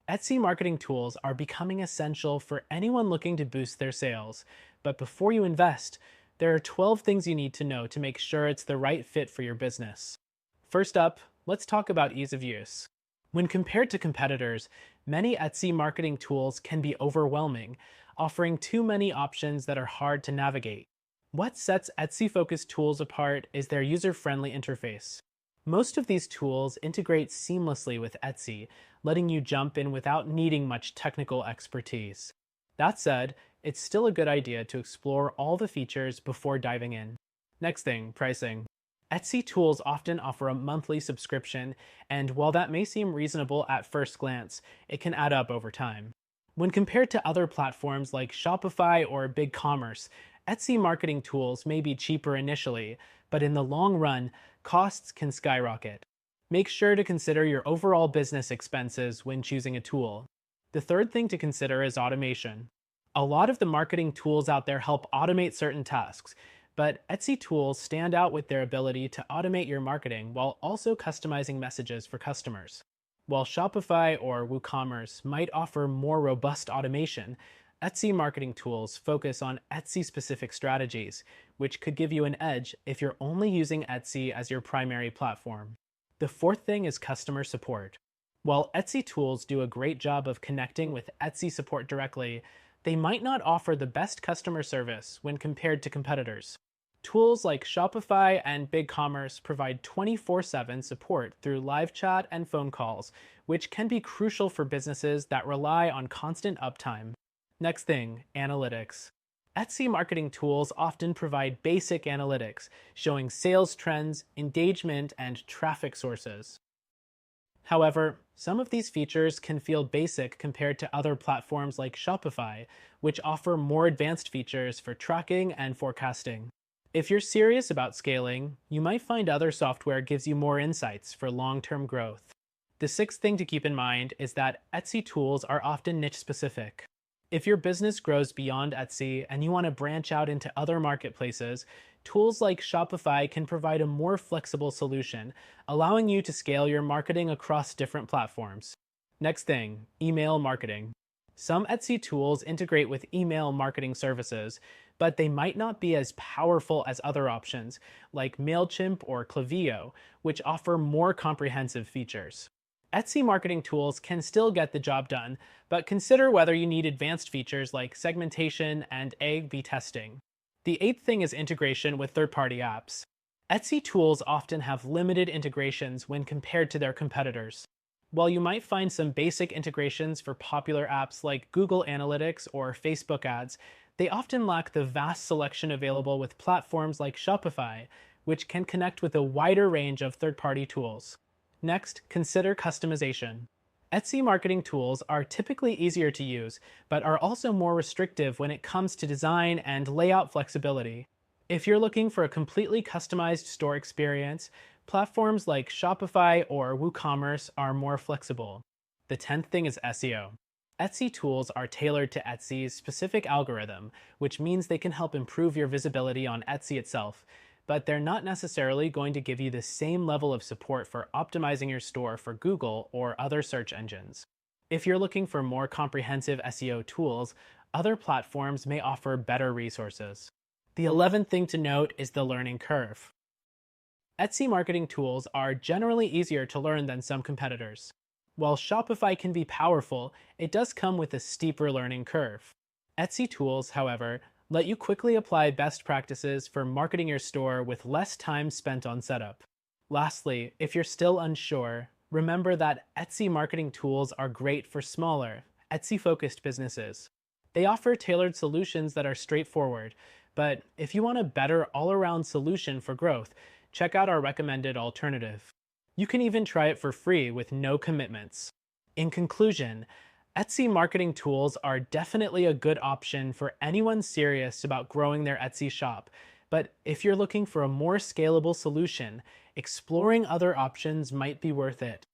Etsy marketing tools are becoming essential for anyone looking to boost their sales. But before you invest, there are 12 things you need to know to make sure it's the right fit for your business. First up, let's talk about ease of use. When compared to competitors, many Etsy marketing tools can be overwhelming, offering too many options that are hard to navigate. What sets Etsy focused tools apart is their user friendly interface. Most of these tools integrate seamlessly with Etsy, letting you jump in without needing much technical expertise. That said, it's still a good idea to explore all the features before diving in. Next thing, pricing. Etsy tools often offer a monthly subscription, and while that may seem reasonable at first glance, it can add up over time. When compared to other platforms like Shopify or BigCommerce, Etsy marketing tools may be cheaper initially, but in the long run, costs can skyrocket. Make sure to consider your overall business expenses when choosing a tool. The third thing to consider is automation. A lot of the marketing tools out there help automate certain tasks, but Etsy tools stand out with their ability to automate your marketing while also customizing messages for customers. While Shopify or WooCommerce might offer more robust automation, Etsy marketing tools focus on Etsy-specific strategies, which could give you an edge if you're only using Etsy as your primary platform. The fourth thing is customer support. While Etsy tools do a great job of connecting with Etsy support directly, they might not offer the best customer service when compared to competitors. Tools like Shopify and BigCommerce provide 24/7 support through live chat and phone calls, which can be crucial for businesses that rely on constant uptime. Next thing, analytics. Etsy marketing tools often provide basic analytics, showing sales trends, engagement, and traffic sources. However, some of these features can feel basic compared to other platforms like Shopify, which offer more advanced features for tracking and forecasting. If you're serious about scaling, you might find other software gives you more insights for long-term growth. The sixth thing to keep in mind is that Etsy tools are often niche-specific. If your business grows beyond Etsy and you want to branch out into other marketplaces, tools like Shopify can provide a more flexible solution, allowing you to scale your marketing across different platforms. Next thing, email marketing. Some Etsy tools integrate with email marketing services, but they might not be as powerful as other options, like MailChimp or Klaviyo, which offer more comprehensive features. Etsy marketing tools can still get the job done, but consider whether you need advanced features like segmentation and A/B testing. The eighth thing is integration with third-party apps. Etsy tools often have limited integrations when compared to their competitors. While you might find some basic integrations for popular apps like Google Analytics or Facebook ads, they often lack the vast selection available with platforms like Shopify, which can connect with a wider range of third-party tools. Next, consider customization. Etsy marketing tools are typically easier to use, but are also more restrictive when it comes to design and layout flexibility. If you're looking for a completely customized store experience, platforms like Shopify or WooCommerce are more flexible. The 10th thing is SEO. Etsy tools are tailored to Etsy's specific algorithm, which means they can help improve your visibility on Etsy itself, but they're not necessarily going to give you the same level of support for optimizing your store for Google or other search engines. If you're looking for more comprehensive SEO tools, other platforms may offer better resources. The 11th thing to note is the learning curve. Etsy marketing tools are generally easier to learn than some competitors. While Shopify can be powerful, it does come with a steeper learning curve. Etsy tools, however, let you quickly apply best practices for marketing your store with less time spent on setup. Lastly, if you're still unsure, remember that Etsy marketing tools are great for smaller, Etsy-focused businesses. They offer tailored solutions that are straightforward, but if you want a better all-around solution for growth, check out our recommended alternative. You can even try it for free with no commitments. In conclusion, Etsy marketing tools are definitely a good option for anyone serious about growing their Etsy shop, but if you're looking for a more scalable solution, exploring other options might be worth it.